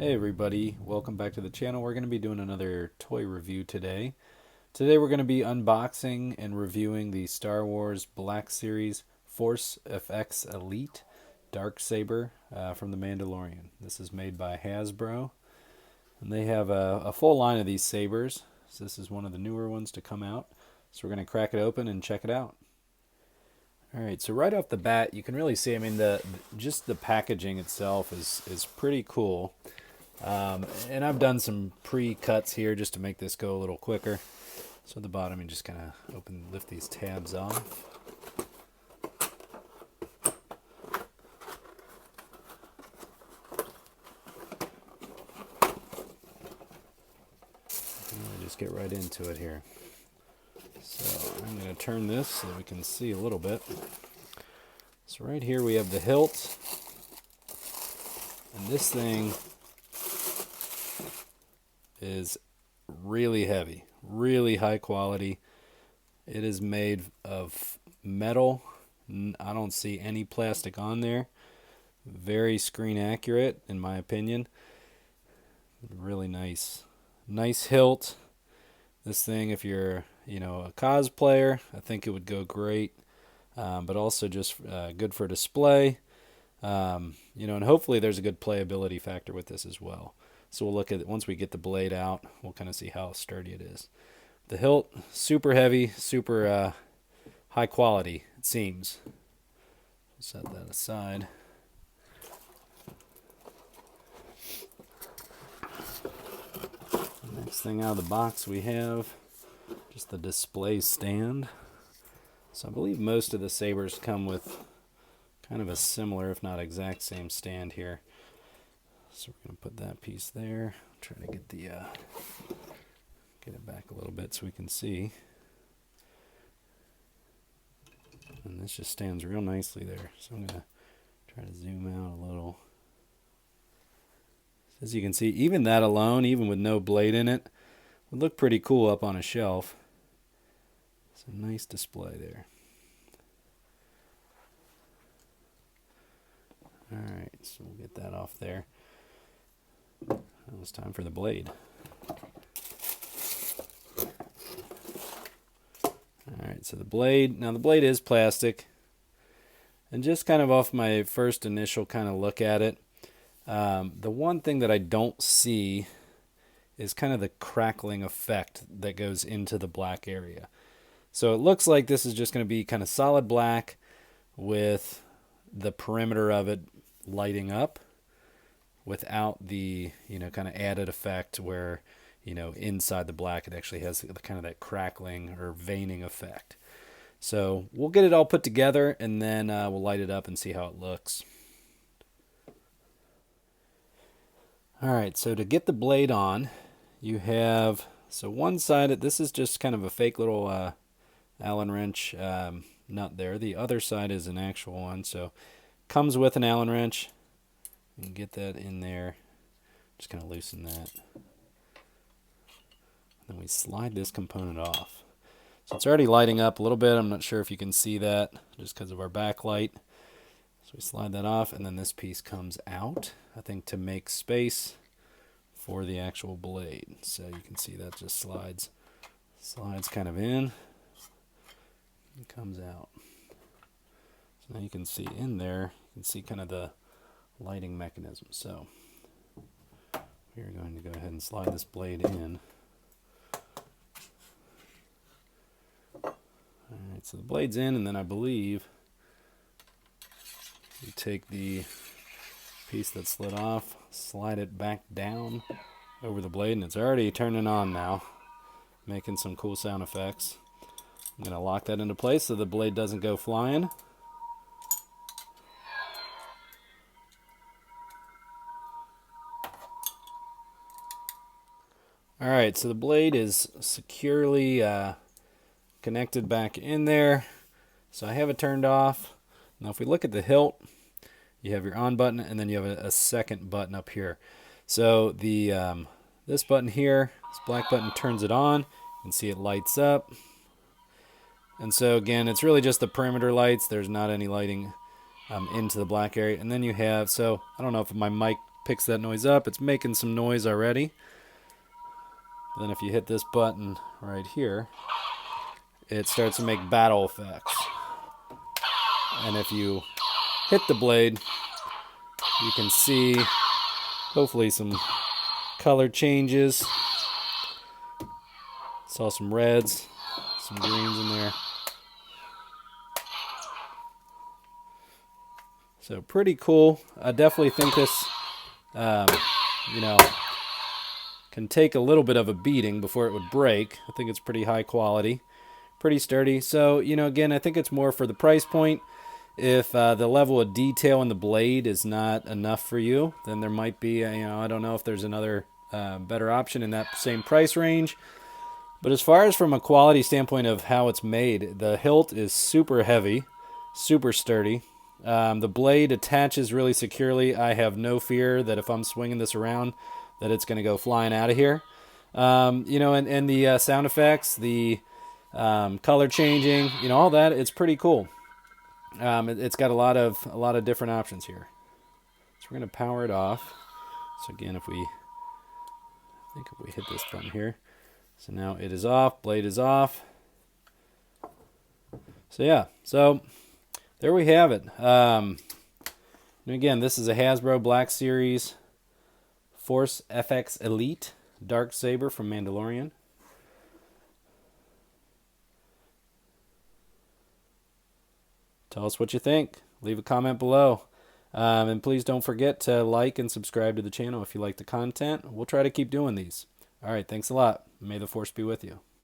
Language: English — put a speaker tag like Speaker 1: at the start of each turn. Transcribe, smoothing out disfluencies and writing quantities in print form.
Speaker 1: Hey everybody, welcome back to the channel. We're going to be doing another toy review today. Today we're going to be unboxing and reviewing the Star Wars Black Series Force FX Elite Darksaber from the Mandalorian. This is made by Hasbro, and they have a full line of these sabers. So this is one of the newer ones to come out. So we're going to crack it open and check it out. Alright, so right off the bat you can really see, just the packaging itself is pretty cool. And I've done some pre-cuts here just to make this go a little quicker. So at the bottom you just kind of lift these tabs off. And we just get right into it here. So I'm going to turn this so that we can see a little bit. So right here we have the hilt. And this thing is really heavy, really high quality. It is made of metal. I don't see any plastic on there. Very screen accurate in my opinion. Really nice hilt. This thing, if you're a cosplayer, I think it would go great, but also just good for display. And hopefully there's a good playability factor with this as well. So we'll look at it once we get the blade out. We'll kind of see how sturdy it is. The hilt, super heavy, super high quality, it seems. Set that aside. Next thing out of the box we have just the display stand. So I believe most of the sabers come with kind of a similar, if not exact same stand here. So we're going to put that piece there. Try to get get it back a little bit so we can see. And this just stands real nicely there. So I'm going to try to zoom out a little. As you can see, even that alone, even with no blade in it, would look pretty cool up on a shelf. It's a nice display there. Alright, so we'll get that off there. Now it's time for the blade. Alright, so the blade is plastic. And just kind of off my first initial kind of look at it, the one thing that I don't see is kind of the crackling effect that goes into the black area. So it looks like this is just going to be kind of solid black with the perimeter of it lighting up without the kind of added effect where inside the black it actually has kind of that crackling or veining effect. So we'll get it all put together and then we'll light it up and see how it looks. Alright, so to get the blade on, you have, so one side, this is just kind of a fake little Allen wrench nut there. The other side is an actual one, so comes with an Allen wrench. You can get that in there. Just kind of loosen that. Then we slide this component off. So it's already lighting up a little bit. I'm not sure if you can see that just because of our backlight. So we slide that off, and then this piece comes out, I think, to make space for the actual blade. So you can see that just slides kind of in and comes out. So now you can see in there, you can see kind of the lighting mechanism. So we're going to go ahead and slide this blade in. Alright, so the blade's in, and then I believe you take the piece that slid off, slide it back down over the blade, and it's already turning on now, making some cool sound effects. I'm going to lock that into place so the blade doesn't go flying. Alright, so the blade is securely connected back in there. So I have it turned off. Now if we look at the hilt, you have your on button and then you have a second button up here. So the this button here, this black button, turns it on. You can see it lights up. And so again, it's really just the perimeter lights. There's not any lighting into the black area. And then you have, so I don't know if my mic picks that noise up. It's making some noise already. Then if you hit this button right here, it starts to make battle effects. And if you hit the blade, you can see hopefully some color changes. Saw some reds, some greens in there. So pretty cool. I definitely think this, you know, can take a little bit of a beating before it would break. I think it's pretty high quality, pretty sturdy. So, you know, again, I think it's more for the price point. If the level of detail in the blade is not enough for you, then there might be, you know, I don't know if there's another better option in that same price range. But as far as from a quality standpoint of how it's made, the hilt is super heavy, super sturdy. The blade attaches really securely. I have no fear that if I'm swinging this around, that it's going to go flying out of here. You know, and the sound effects, the color changing, you know, all that, it's pretty cool. It's got a lot of different options here. So we're going to power it off. So again, if we hit this button here. So now it is off, blade is off. So yeah, so there we have it. And again, this is a Hasbro Black Series Force FX Elite Darksaber from Mandalorian. Tell us what you think. Leave a comment below. And please don't forget to like and subscribe to the channel if you like the content. We'll try to keep doing these. All right, thanks a lot. May the Force be with you.